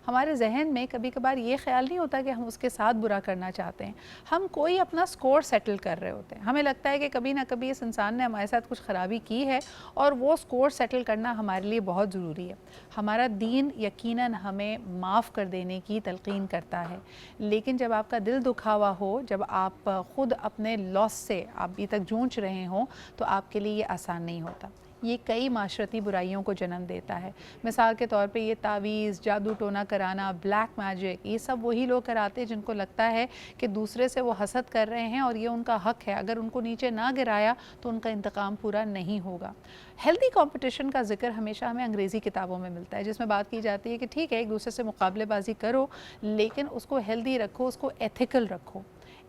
ہمارے ذہن میں کبھی کبھار یہ خیال نہیں ہوتا کہ ہم اس کے ساتھ برا کرنا چاہتے ہیں، ہم کوئی اپنا سکور سیٹل کر رہے ہوتے ہیں، ہمیں لگتا ہے کہ کبھی نہ کبھی اس انسان نے ہمارے ساتھ کچھ خرابی کی ہے اور وہ سکور سیٹل کرنا ہمارے لیے بہت ضروری ہے۔ ہمارا دین یقیناً ہمیں معاف کر دینے کی تلقین کرتا ہے، لیکن جب آپ کا دل دکھا ہوا ہو، جب آپ خود اپنے لاس سے ابھی تک جونچ رہے ہوں، تو آپ کے لیے یہ آسان نہیں ہوتا۔ یہ کئی معاشرتی برائیوں کو جنم دیتا ہے۔ مثال کے طور پہ یہ تعویذ، جادو ٹونا کرانا، بلیک میجک، یہ سب وہی لوگ کراتے ہیں جن کو لگتا ہے کہ دوسرے سے وہ حسد کر رہے ہیں اور یہ ان کا حق ہے، اگر ان کو نیچے نہ گرایا تو ان کا انتقام پورا نہیں ہوگا۔ ہیلدی کمپٹیشن کا ذکر ہمیشہ ہمیں انگریزی کتابوں میں ملتا ہے، جس میں بات کی جاتی ہے کہ ٹھیک ہے ایک دوسرے سے مقابلے بازی کرو، لیکن اس کو ہیلدی رکھو، اس کو ایتھیکل رکھو۔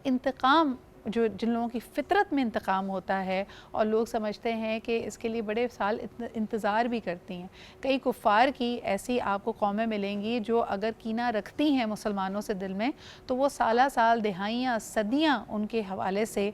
انتقام، جو جن لوگوں کی فطرت میں انتقام ہوتا ہے اور لوگ سمجھتے ہیں کہ اس کے لیے بڑے سال انتظار بھی کرتی ہیں۔ کئی کفار کی ایسی آپ کو قومیں ملیں گی جو اگر کینہ رکھتی ہیں مسلمانوں سے دل میں، تو وہ سالہ سال، دہائیاں، صدیاں ان کے حوالے سے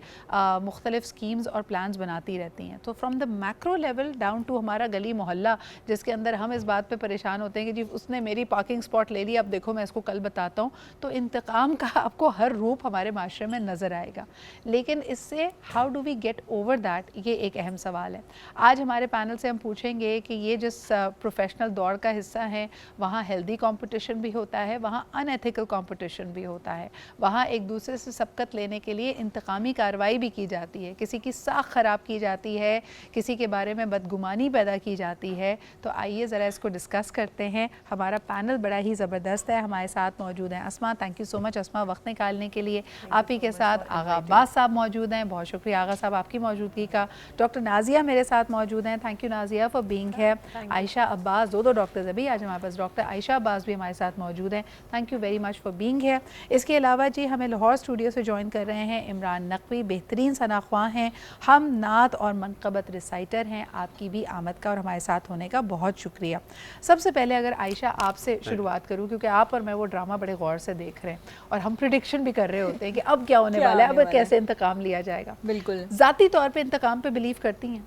مختلف سکیمز اور پلانز بناتی رہتی ہیں۔ تو from the macro level down to ہمارا گلی محلہ، جس کے اندر ہم اس بات پہ پریشان ہوتے ہیں کہ جی اس نے میری پارکنگ سپاٹ لے لی، اب دیکھو میں اس کو کل بتاتا ہوں، تو انتقام کا آپ کو ہر روپ ہمارے معاشرے میں نظر آئے گا۔ لیکن اس سے how do we get over that, یہ ایک اہم سوال ہے۔ آج ہمارے پینل سے ہم پوچھیں گے کہ یہ جس پروفیشنل دوڑ کا حصہ ہے، وہاں ہیلدی کمپٹیشن بھی ہوتا ہے، وہاں ان ایتھیکل کمپٹیشن بھی ہوتا ہے، وہاں ایک دوسرے سے سبقت لینے کے لیے انتقامی کارروائی بھی کی جاتی ہے، کسی کی ساکھ خراب کی جاتی ہے، کسی کے بارے میں بدگمانی پیدا کی جاتی ہے۔ تو آئیے ذرا اس کو ڈسکس کرتے ہیں۔ ہمارا پینل بڑا ہی زبردست ہے، ہمارے ساتھ موجود ہیں اسما، تھینک یو سو مچ اسما وقت نکالنے کے لیے۔ آپ ہی کے ساتھ آغا عباس صاحب موجود ہیں، بہت شکریہ آغا صاحب آپ کی موجودگی کا۔ ڈاکٹر نازیہ میرے ساتھ موجود ہیں، thank you Nazia for being ہے۔ عائشہ عباس، دو ڈاکٹرز ابھی آج ہمارے پاس، ڈاکٹر عائشہ عباس بھی ہمارے ساتھ موجود ہیں، thank you very much for being ہے۔ اس کے علاوہ جی ہمیں لاہور اسٹوڈیو سے جوائن کر رہے ہیں عمران نقوی، بہترین ثنا خواں ہیں، ہم نعت اور منقبت ریسائٹر ہیں۔ آپ کی بھی آمد کا اور ہمارے ساتھ ہونے کا بہت شکریہ۔ سب سے پہلے اگر عائشہ آپ سے شروعات کروں، کیونکہ آپ اور میں وہ ڈرامہ بڑے غور سے دیکھ رہے ہیں اور ہم پریڈکشن بھی کر رہے ہوتے ہیں کہ اب کیا ہونے والا ہے، اب کیسے انتقام لیا جائے گا۔ بالکل ذاتی طور پہ انتقام پہ بلیو کرتی ہیں؟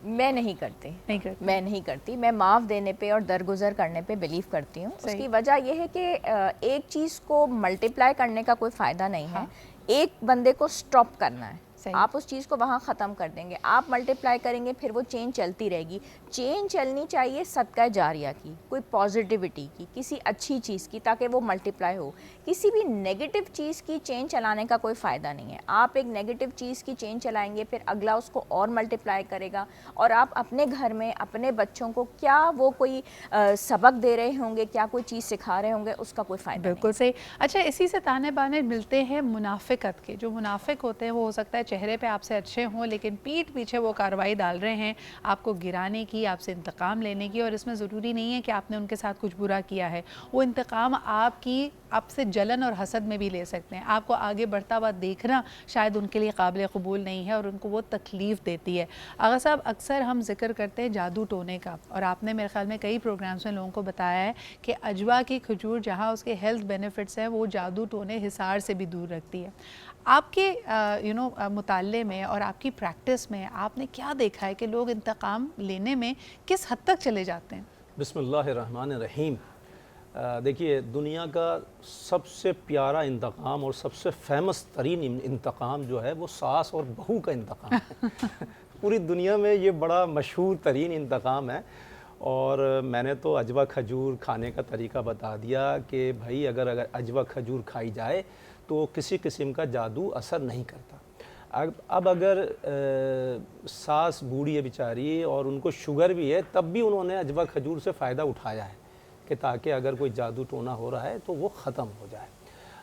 میں نہیں کرتی، میں معاف دینے پہ اور درگزر کرنے پہ بلیو کرتی ہوں۔ اس کی وجہ یہ ہے کہ ایک چیز کو ملٹیپلائی کرنے کا کوئی فائدہ نہیں ہے، ایک بندے کو سٹاپ کرنا ہے۔ آپ اس چیز کو وہاں ختم کر دیں گے، آپ ملٹیپلائی کریں گے، پھر وہ چین چلتی رہے گی۔ چین چلنی چاہیے صدقہ جاریہ کی، کوئی پازیٹیوٹی کی، کسی اچھی چیز کی، تاکہ وہ ملٹیپلائی ہو۔ کسی بھی نیگیٹو چیز کی چین چلانے کا کوئی فائدہ نہیں ہے۔ آپ ایک نیگیٹو چیز کی چین چلائیں گے، پھر اگلا اس کو اور ملٹیپلائی کرے گا، اور آپ اپنے گھر میں اپنے بچوں کو کیا وہ کوئی سبق دے رہے ہوں گے، کیا کوئی چیز سکھا رہے ہوں گے، اس کا کوئی فائدہ نہیں۔ بالکل صحیح۔ اچھا، اسی سے تانے بانے ملتے ہیں منافقت کے۔ جو منافق ہوتے ہیں وہ ہو سکتا ہے چہرے پہ آپ سے اچھے ہوں، لیکن پیٹھ پیچھے وہ کارروائی ڈال رہے ہیں آپ کو گرانے کی، آپ سے انتقام لینے کی، اور اس میں ضروری نہیں ہے کہ آپ نے ان کے ساتھ کچھ برا کیا ہے۔ وہ انتقام آپ سے جلن اور حسد میں بھی لے سکتے ہیں۔ آپ کو آگے بڑھتا ہوا دیکھنا شاید ان کے لیے قابل قبول نہیں ہے اور ان کو وہ تکلیف دیتی ہے۔ آغا صاحب، اکثر ہم ذکر کرتے ہیں جادو ٹونے کا، اور آپ نے میرے خیال میں کئی پروگرامز میں لوگوں کو بتایا ہے کہ اجوا کی کھجور جہاں اس کے ہیلتھ بینیفٹس ہیں، وہ جادو ٹونے حصار سے بھی دور رکھتی ہے۔ آپ کے مطالعے میں اور آپ کی پریکٹس میں آپ نے کیا دیکھا ہے کہ لوگ انتقام لینے میں کس حد تک چلے جاتے ہیں؟ بسم اللہ الرحمن الرحیم۔ دیکھیے، دنیا کا سب سے پیارا انتقام اور سب سے فیمس ترین انتقام جو ہے وہ ساس اور بہو کا انتقام ہے۔ پوری دنیا میں یہ بڑا مشہور ترین انتقام ہے، اور میں نے تو اجوا کھجور کھانے کا طریقہ بتا دیا کہ بھائی اگر اجوا کھجور کھائی جائے تو کسی قسم کا جادو اثر نہیں کرتا۔ اب اگر ساس بوڑھی ہے بیچاری اور ان کو شوگر بھی ہے، تب بھی انہوں نے اجوا کھجور سے فائدہ اٹھایا ہے کہ تاکہ اگر کوئی جادو ٹونا ہو رہا ہے تو وہ ختم ہو جائے۔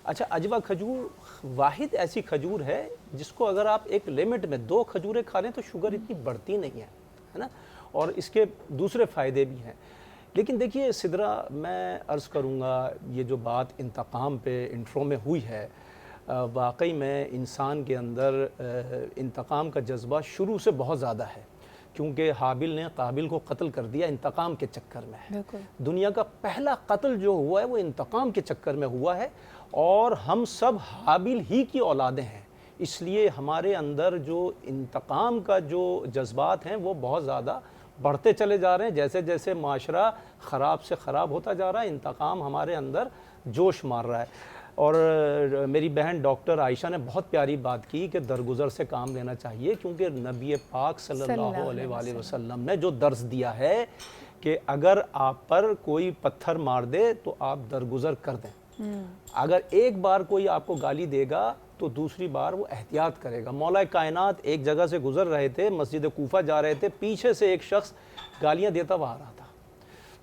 اچھا، اجوا کھجور واحد ایسی کھجور ہے جس کو اگر آپ ایک لمٹ میں 2 کھجوریں کھا لیں تو شوگر اتنی بڑھتی نہیں ہے نا، اور اس کے دوسرے فائدے بھی ہیں۔ لیکن دیکھیے سدرا، میں عرض کروں گا یہ جو بات انتقام پہ انٹرو میں ہوئی ہے، واقعی میں انسان کے اندر انتقام کا جذبہ شروع سے بہت زیادہ ہے، کیونکہ حابل نے قابل کو قتل کر دیا انتقام کے چکر میں۔ دنیا کا پہلا قتل جو ہوا ہے وہ انتقام کے چکر میں ہوا ہے، اور ہم سب حابل ہی کی اولادیں ہیں، اس لیے ہمارے اندر جو انتقام کا جو جذبات ہیں وہ بہت زیادہ بڑھتے چلے جا رہے ہیں. جیسے جیسے معاشرہ خراب سے خراب ہوتا جا رہا ہے, انتقام ہمارے اندر جوش مار رہا ہے. اور میری بہن ڈاکٹر عائشہ نے بہت پیاری بات کی کہ درگزر سے کام لینا چاہیے, کیونکہ نبی پاک صلی اللہ علیہ وآلہ وسلم نے جو درس دیا ہے کہ اگر آپ پر کوئی پتھر مار دے تو آپ درگزر کر دیں. اگر ایک بار کوئی آپ کو گالی دے گا تو دوسری بار وہ احتیاط کرے گا. مولا کائنات ایک جگہ سے گزر رہے تھے, مسجد کوفہ جا رہے تھے, پیچھے سے ایک شخص گالیاں دیتا ہوا آ رہا تھا.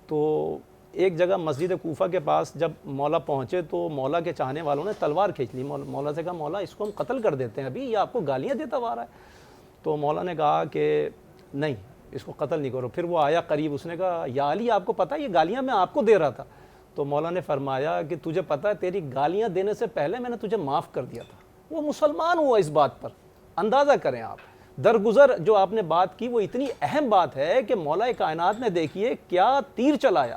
تو ایک جگہ مسجد کوفہ کے پاس جب مولا پہنچے تو مولا کے چاہنے والوں نے تلوار کھینچ لی. مولا سے کہا مولا اس کو ہم قتل کر دیتے ہیں, ابھی یہ آپ کو گالیاں دیتا ہوا آ رہا ہے. تو مولا نے کہا کہ نہیں, اس کو قتل نہیں کرو. پھر وہ آیا قریب, اس نے کہا یا علی آپ کو پتہ ہے یہ گالیاں میں آپ کو دے رہا تھا. تو مولا نے فرمایا کہ تجھے پتہ ہے تیری گالیاں دینے سے پہلے میں نے تجھے معاف کر دیا تھا. وہ مسلمان ہوا اس بات پر. اندازہ کریں آپ, درگزر جو آپ نے بات کی وہ اتنی اہم بات ہے کہ مولا کائنات نے دیکھیے کیا تیر چلایا,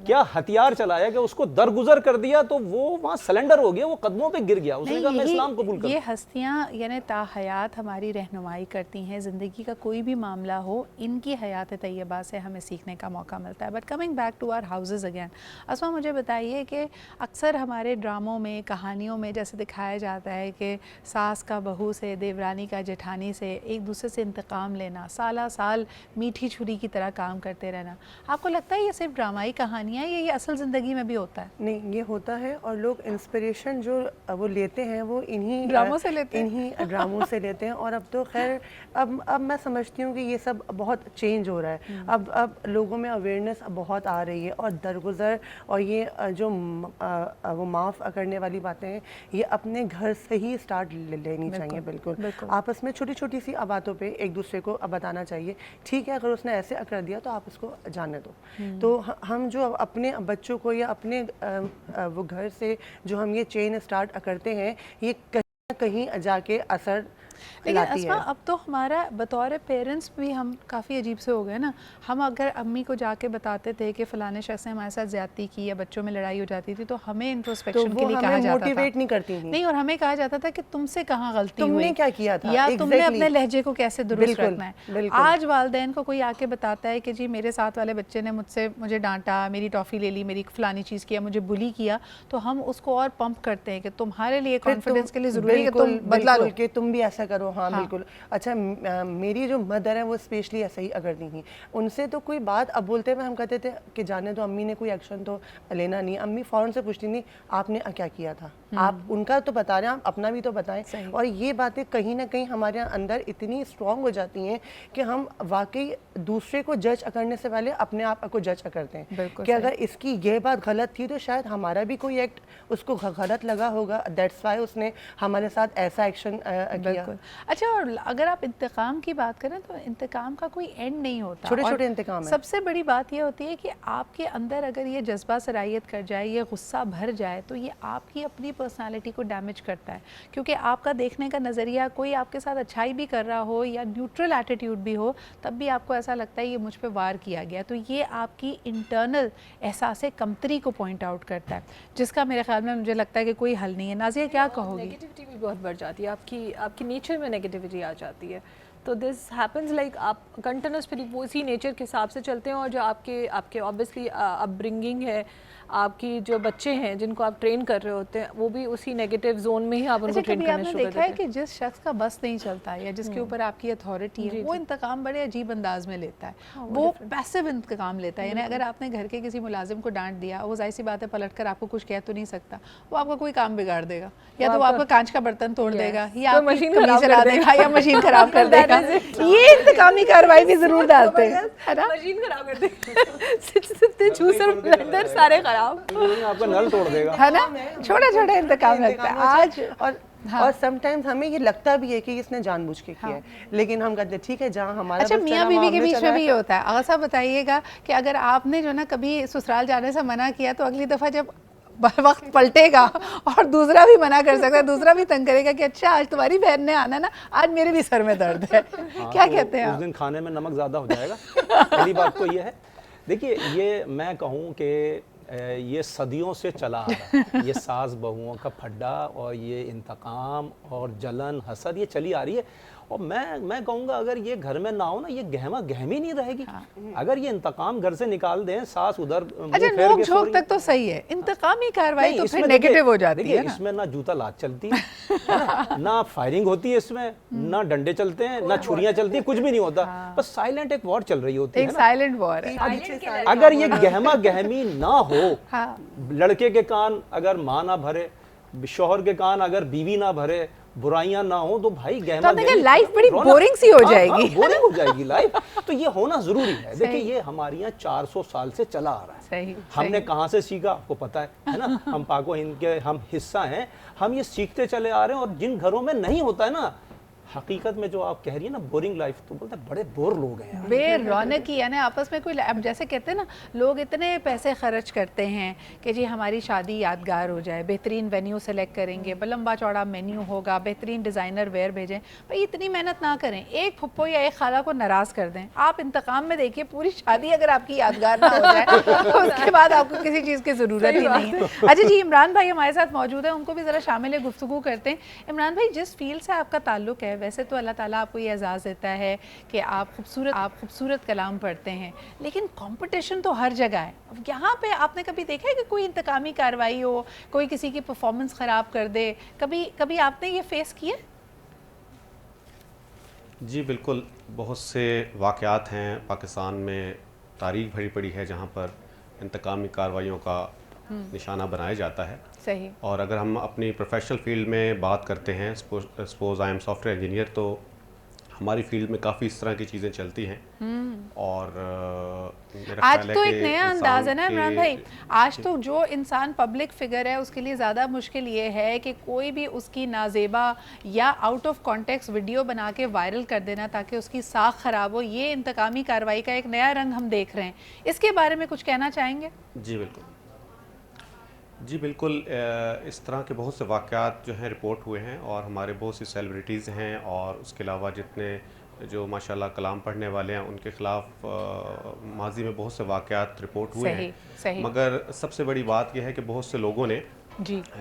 کیا ہتھیار چلایا کہ اس کو درگزر کر دیا تو وہ وہاں سلنڈر ہو گیا, وہ قدموں پہ گر گیا. اس نے کہا میں اسلام قبول کرتا ہوں. یہ ہستیاں یعنی تا حیات ہماری رہنمائی کرتی ہیں. زندگی کا کوئی بھی معاملہ ہو, ان کی حیات طیبہ سے ہمیں سیکھنے کا موقع ملتا ہے. But coming back to our houses again, Asma مجھے بتائیے کہ اکثر ہمارے ڈراموں میں, کہانیوں میں جیسے دکھایا جاتا ہے کہ ساس کا بہو سے, دیورانی کا جٹھانی سے ایک دوسرے سے انتقام لینا, سالہ سال میٹھی چھری کی طرح کام کرتے رہنا. آپ کو لگتا ہے یہ صرف ڈرامائی کہانیاں یا یہ اصل زندگی میں بھی ہوتا ہے؟ نہیں, یہ ہوتا ہے, اور لوگ انسپریشن جو وہ لیتے ہیں وہ انہی ڈراموں سے لیتے ہیں, انہی ڈراموں سے لیتے ہیں. اور اب تو خیر اب میں سمجھتی ہوں کہ یہ سب بہت چینج ہو رہا ہے. اب لوگوں میں اویئرنیس بہت آ رہی ہے, اور درگزر اور یہ جو وہ معاف کرنے والی باتیں ہیں یہ اپنے گھر سے ہی اسٹارٹ لینی چاہیے. بالکل آپس میں چھوٹی چھوٹی سی باتوں پہ ایک دوسرے کو بتانا چاہیے. ٹھیک ہے, اگر اس نے ایسے کر دیا تو آپ اس کو جانے دو. تو ہم جو اپنے بچوں کو یا اپنے وہ گھر سے جو ہم یہ چین اسٹارٹ کرتے ہیں یہ کہیں نہ کہیں جا کے اثر لیکن اسما اب تو ہمارا بطور پیرنٹس بھی ہم کافی عجیب سے ہو گئے نا. ہم اگر امی کو جا کے بتاتے تھے کہ فلانے شخص نے ہمارے ساتھ زیادتی کی یا بچوں میں لڑائی ہو جاتی تھی تو ہمیں انٹروسپیکشن کے لیے کہا جاتا تھا, موٹیویٹ نہیں کرتی تھی. نہیں, اور ہمیں کہا جاتا تھا کہ تم سے کہاں غلطی ہوئی, تم نے کیا کیا تھا, یا تم نے اپنے لہجے کو کیسے درست رکھنا ہے. آج والدین کو کوئی آ کے بتاتا ہے کہ جی میرے ساتھ والے بچے نے مجھے ڈانٹا, میری ٹافی لے لی, میری فلانی چیز کیا, مجھے بلی کیا, تو ہم اس کو اور پمپ کرتے ہیں کہ تمہارے لیے کانفیڈنس کے لیے ضروری ہے کہ تم بدلا لو, کہ تم بھی ایسا کرو. ہاں بالکل. اچھا, میری جو مدر ہے وہ اسپیشلی ایسا ہی کرتی تھیں. ان سے تو کوئی بات اب بولتے ہوئے ہم کہتے تھے کہ جانے تو, امی نے کوئی ایکشن تو لینا نہیں. امی فوراً سے پوچھتی نہیں آپ نے کیا کیا تھا, آپ ان کا تو بتا رہے ہیں, آپ اپنا بھی تو بتائیں. اور یہ باتیں کہیں نہ کہیں ہمارے اندر اتنی اسٹرانگ ہو جاتی ہیں کہ ہم واقعی دوسرے کو جج کرنے سے پہلے اپنے آپ کو جج کرتے ہیں کہ اگر اس کی یہ بات غلط تھی تو شاید ہمارا بھی کوئی ایکٹ اس کو غلط لگا ہوگا, دیٹس وائی اس نے ہمارے ساتھ ایسا ایکشن کیا. اچھا, اور اگر آپ انتقام کی بات کریں تو انتقام کا کوئی اینڈ نہیں ہوتا. چھوٹے چھوٹے انتقام ہیں. سب سے بڑی بات یہ ہوتی ہے کہ آپ کے اندر اگر یہ جذبہ سرایت کر جائے, یہ غصہ بھر جائے, تو یہ آپ کی اپنی پرسنالٹی کو ڈیمیج کرتا ہے. کیونکہ آپ کا دیکھنے کا نظریہ, کوئی آپ کے ساتھ اچھائی بھی کر رہا ہو یا نیوٹرل ایٹیٹیوڈ بھی ہو, تب بھی آپ کو ایسا لگتا ہے یہ مجھ پہ وار کیا گیا. تو یہ آپ کی انٹرنل احساس کمتری کو پوائنٹ آؤٹ کرتا ہے, جس کا میرے خیال میں مجھے لگتا ہے کہ کوئی حل نہیں ہے. نازیہ کیا کہو گی؟ نیگیٹیوٹی بھی بہت بڑھ جاتی ہے, آپ کی نیچر میں نیگیٹیوٹی آ جاتی ہے. تو دس ہیپنز لائک آپ کنٹینیوس پھر اسی نیچر کے حساب سے چلتے ہیں, اور جو آپ کے آبویسلی اپ برنگنگ ہے, آپ کی جو بچے ہیں جن کو آپ ٹرین کر رہے ہوتے ہیں وہ بھی اسی نیگیٹو زون میں ہی آپ ان کو ٹرین کرنا شروع کر دیتے ہیں. دیکھا ہے کہ جس شخص کا بس نہیں چلتا یا جس کے اوپر آپ کی اتھارٹی ہے وہ انتقام بڑے عجیب انداز میں لیتا ہے, وہ پیسو انتقام لیتا ہے. یعنی اگر آپ نے گھر کے کسی ملازم کو ڈانٹ دیا, وہ ظاہر سی بات ہے پلٹ کر آپ کو کچھ کہہ تو نہیں ستا, وہ آپ کا کوئی کام بگاڑ دے گا, یا تو وہ آپ کا کانچ کا برتن توڑ دے گا, یا مشین چلا دے گا, یا مشین خراب کر دے گا. یہ انتقامی کارروائی بھی ضرور ڈالتے ہیں, مشین خراب کر دے گا, جوسر بلینڈر سارے خراب, آپ کا نل توڑ دے گا, ہے نا. چھوٹا چھوٹا انتقام لگتا ہے آج. اور سم ٹائمز ہمیں یہ لگتا بھی ہے کہ اس نے جان بوجھ کے کیا ہے, لیکن ہم کہتے ہیں ٹھیک ہے جہاں ہمارا. اچھا, میاں بیوی کے بیچ میں بھی یہ ہوتا ہے. آغا صاحب بتائیے گا کہ اگر آپ نے جو نا کبھی سسرال جانے سے منع کیا تو اگلی دفعہ جب وقت پلٹے گا اور دوسرا بھی منع کر سکتا ہے, دوسرا بھی تنگ کرے گا کہ اچھا آج تمہاری بہن نے آنا نا, آج میرے بھی سر میں درد ہے, کیا کہتے ہیں آپ؟ اس دن کھانے میں نمک زیادہ ہو جائے گا. پہلی بات تو یہ ہے. دیکھیے, یہ میں کہوں کہ یہ صدیوں سے چلا آ رہا ہے, یہ ساس بہوؤں کا پھڈا اور یہ انتقام اور جلن حسد یہ چلی آ رہی ہے. اور میں کہوں گا اگر یہ گھر میں نہ ہو نا یہ گہما گہمی نہیں رہے گی. اگر یہ انتقام گھر سے نکال دیں, ساس ادھر اچھا نوک جھوک تک تو صحیح ہے, انتقامی کارروائی تو پھر نیگیٹو ہو جاتی ہے. اس میں نہ جوتا لات چلتی ہے, نہ فائرنگ ہوتی ہے اس میں, نہ ڈنڈے چلتے ہیں, نہ چھریاں چلتی ہیں, کچھ بھی نہیں ہوتا, بس سائلنٹ ایک وار چل رہی ہوتی ہے, ایک سائلنٹ وار ہے. اگر یہ گہما گہمی نہ ہو, لڑکے کے کان اگر ماں نہ بھرے, شوہر کے کان اگر بیوی نہ بھرے, برائیاں نہ ہوں, تو بھائی گہما گہمی لائف بڑی بورنگ سی ہو جائے گی, بورنگ ہو جائے گی لائف. تو یہ ہونا ضروری ہے. دیکھیں یہ ہمارے یہاں 400 سال سے چلا آ رہا ہے. ہم نے کہاں سے سیکھا آپ کو پتا ہے نا, ہم پاک و ہند کے ہم حصہ ہیں, ہم یہ سیکھتے چلے آ رہے ہیں. اور جن گھروں میں نہیں ہوتا ہے نا, حقیقت میں جو آپ کہہ رہی ہیں نا بورنگ لائف, تو بولتے ہیں بڑے بور لوگ ہیں, بے رونق کی, یعنی آپس میں کوئی, اب جیسے کہتے ہیں نا لوگ اتنے پیسے خرچ کرتے ہیں کہ جی ہماری شادی یادگار ہو جائے, بہترین وینیو سلیکٹ کریں گے, لمبا چوڑا مینیو ہوگا, بہترین ڈیزائنر ویئر بھیجیں. بھائی اتنی محنت نہ کریں, ایک پھپھو یا ایک خالہ کو ناراض کر دیں. آپ انتقام میں دیکھیے پوری شادی اگر آپ کی یادگار نہ ہو جائے تو اس کے بعد آپ کو کسی چیز کی ضرورت ہی نہیں ہے. اچھا جی عمران بھائی ہمارے ساتھ موجود ہیں, ان کو بھی ذرا شامل گفتگو کرتے ہیں. عمران بھائی جس فیلڈ سے آپ کا تعلق ہے, ویسے تو اللہ تعالیٰ آپ کو یہ اعزاز دیتا ہے کہ آپ خوبصورت کلام پڑھتے ہیں, لیکن کمپٹیشن تو ہر جگہ ہے. اب یہاں پہ آپ نے کبھی دیکھا ہے کہ کوئی انتقامی کارروائی ہو, کوئی کسی کی پرفارمنس خراب کر دے, کبھی آپ نے یہ فیس کیا؟ جی بالکل, بہت سے واقعات ہیں پاکستان میں, تاریخ بھری پڑی ہے جہاں پر انتقامی کارروائیوں کا نشانہ بنایا جاتا ہے. صحیح. اور اگر ہم اپنی پروفیشنل فیلڈ میں بات کرتے ہیں, suppose I am soft where engineer, تو ہماری فیلڈ میں کافی اس طرح کی چیزیں چلتی ہیں. اور آج تو ایک نیا انداز ہے نا عمران بھائی, آج تو جو انسان پبلک فگر ہے اس کے لیے زیادہ مشکل یہ ہے کہ کوئی بھی اس کی نازیبا یا آؤٹ آف کانٹیکس ویڈیو بنا کے وائرل کر دینا تاکہ اس کی ساکھ خراب ہو. یہ انتقامی کارروائی کا ایک نیا رنگ ہم دیکھ رہے ہیں, اس کے بارے میں کچھ کہنا چاہیں گے؟ جی بالکل, اس طرح کے بہت سے واقعات جو ہیں رپورٹ ہوئے ہیں, اور ہمارے بہت سی سیلیبریٹیز ہیں, اور اس کے علاوہ جتنے جو ماشاءاللہ کلام پڑھنے والے ہیں ان کے خلاف ماضی میں بہت سے واقعات رپورٹ ہوئے ہیں. مگر سب سے بڑی بات یہ ہے کہ بہت سے لوگوں نے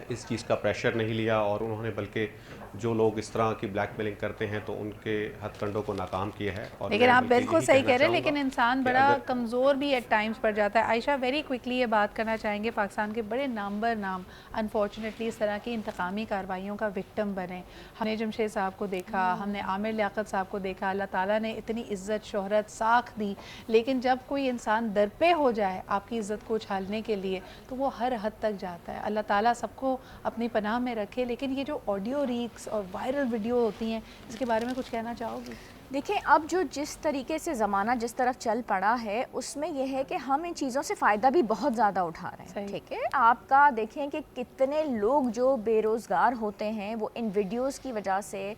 اس چیز کا پریشر نہیں لیا, اور انہوں نے بلکہ جو لوگ اس طرح کی بلیک میلنگ کرتے ہیں تو ان کے ہتھ کنڈوں کو ناکام کیا ہے. لیکن آپ بالکل صحیح کہہ رہے ہیں, لیکن انسان بڑا کمزور بھی ایٹ ٹائمز پڑ جاتا ہے. عائشہ ویری کوئکلی یہ بات کرنا چاہیں گے, پاکستان کے بڑے نام انفارچونیٹلی اس طرح کی انتقامی کارروائیوں کا وکٹم بنے. ہم نے جمشید صاحب کو دیکھا, ہم نے عامر لیاقت صاحب کو دیکھا, اللہ تعالیٰ نے اتنی عزت شہرت ساکھ دی, لیکن جب کوئی انسان درپے ہو جائے آپ کی عزت کو اچھالنے کے لیے تو وہ ہر حد تک جاتا ہے. اللہ تعالیٰ سب کو اپنی پناہ میں رکھے. لیکن یہ جو آڈیو ریکس اور وائرل ویڈیو ہوتی ہیں, اس کے بارے میں کچھ کہنا چاہو گی؟ دیکھیں, اب جو جس طریقے سے زمانہ جس طرف چل پڑا ہے اس میں یہ ہے کہ ہم ان چیزوں سے فائدہ بھی بہت زیادہ اٹھا رہے ہیں. ٹھیک ہے, آپ کا دیکھیں کہ کتنے لوگ جو بے روزگار ہوتے ہیں وہ ان ویڈیوز کی وجہ سے,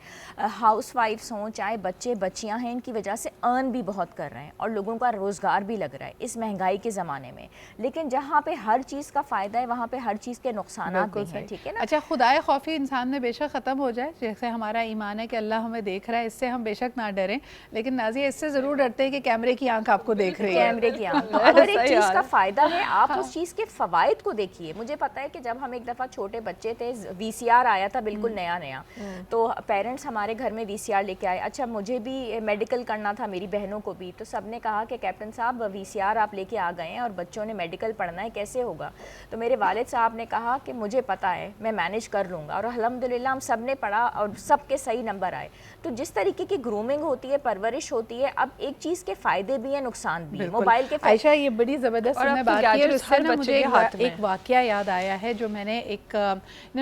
ہاؤس وائفس ہوں چاہے بچے بچیاں ہیں, ان کی وجہ سے ارن بھی بہت کر رہے ہیں اور لوگوں کا روزگار بھی لگ رہا ہے اس مہنگائی کے زمانے میں. لیکن جہاں پہ ہر چیز کا فائدہ ہے وہاں پہ ہر چیز کے نقصانات بھی ہیں. ٹھیک ہے نا. اچھا, خدائے خوفی انسان میں بے شک ختم ہو جائے, جیسے ہمارا ایمان ہے کہ اللہ ہمیں دیکھ رہا ہے, اس سے ہم بے شک نہ ڈریں, لیکن نازیہ اس سے ضرور ڈرتے ہیں کہ کیمرے کی آنکھ آپ کو دیکھ رہی ہے. کیمرے کی آنکھ اگر ایک چیز کا فائدہ ہے آپ اس چیز کے فوائد کو دیکھیے. مجھے پتا ہے کہ جب ہم ایک دفعہ چھوٹے بچے تھے, وی سی آر آیا تھا بالکل نیا, تو پیرنٹس ہمارے گھر میں وی سی آر لے کے آئے. اچھا, مجھے بھی میڈیکل کرنا تھا, میری بہنوں کو بھی, تو سب نے کہا کہ کیپٹن صاحب وی سی آر آپ لے کے آ گئے ہیں اور بچوں نے میڈیکل پڑھنا ہے, کیسے ہوگا؟ تو میرے والد صاحب نے کہا کہ مجھے پتا ہے, میں مینیج کر لوں گا, اور الحمدللہ ہم سب نے پڑھا اور سب کے صحیح نمبر آئے. تو جس طریقے کی گرومنگ ہوتی ہے, پرورش ہوتی ہے, اب ایک چیز کے فائدے بھی ہیں نقصان بھی. موبائل کے عائشہ یہ بڑی زبردست میں بات کی ہے, اس سے نا مجھے ایک واقعہ یاد آیا ہے جو میں نے ایک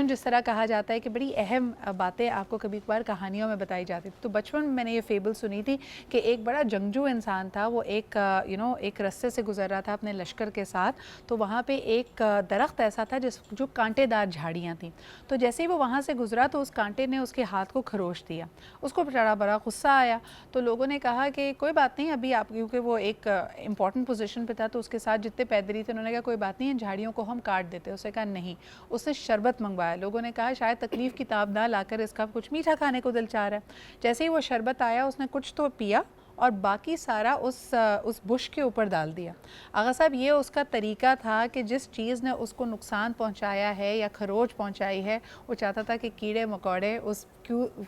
جس طرح کہا جاتا ہے کہ بڑی اہم باتیں آپ کو کبھی کبھار کہانیوں میں بتائی جاتی تھی. تو بچپن میں نے یہ فیبل سنی تھی کہ ایک بڑا جنگجو انسان تھا, وہ ایک رستے سے گزر رہا تھا اپنے لشکر کے ساتھ, تو وہاں پہ ایک درخت ایسا تھا جو کانٹے دار جھاڑیاں تھیں. تو جیسے ہی وہ وہاں سے گزرا تو اس کانٹے نے اس کے ہاتھ کو کھروچ دیا. اس کو بڑا غصہ آیا, تو لوگوں نے کہا کہ کوئی بات نہیں, ابھی آپ, کیونکہ وہ ایک امپورٹنٹ پوزیشن پہ تھا تو اس کے ساتھ جتنے پیدری تھے انہوں نے کہا کوئی بات نہیں, ان جھاڑیوں کو ہم کاٹ دیتے. اس نے کہا نہیں. اس نے شربت منگوایا. لوگوں نے کہا شاید تکلیف کی تاب نہ لا کر اس کا کچھ میٹھا کھانے کو دل چاہ رہا ہے. جیسے ہی وہ شربت آیا اس نے کچھ تو پیا اور باقی سارا اس بش کے اوپر ڈال دیا. آغا صاحب یہ اس کا طریقہ تھا کہ جس چیز نے اس کو نقصان پہنچایا ہے یا خروچ پہنچائی ہے وہ چاہتا تھا کہ کیڑے مکوڑے اس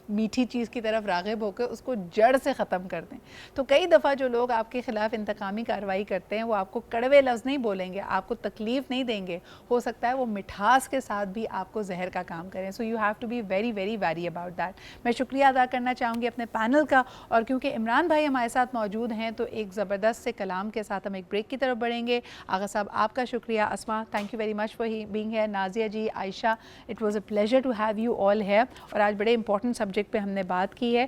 میٹھی چیز کی طرف راغب ہو کے اس کو جڑ سے ختم کر دیں. تو کئی دفعہ جو لوگ آپ کے خلاف انتقامی کارروائی کرتے ہیں وہ آپ کو کڑوے لفظ نہیں بولیں گے, آپ کو تکلیف نہیں دیں گے, ہو سکتا ہے وہ مٹھاس کے ساتھ بھی آپ کو زہر کا کام کریں. So you have to be very very very about that. میں شکریہ ادا کرنا چاہوں گی اپنے پینل کا, اور کیونکہ عمران بھائی ہمارے ساتھ موجود ہیں تو ایک زبردست سے کلام کے ساتھ ہم ایک بریک کی طرف بڑھیں گے. آغا صاحب آپ کا شکریہ, Asma thank you very much for being here, Nazia ji, Ayesha, it was a pleasure to have you all here. اور آج بڑے امپورٹنٹ سبجیکٹ پہ ہم نے بات کی ہے.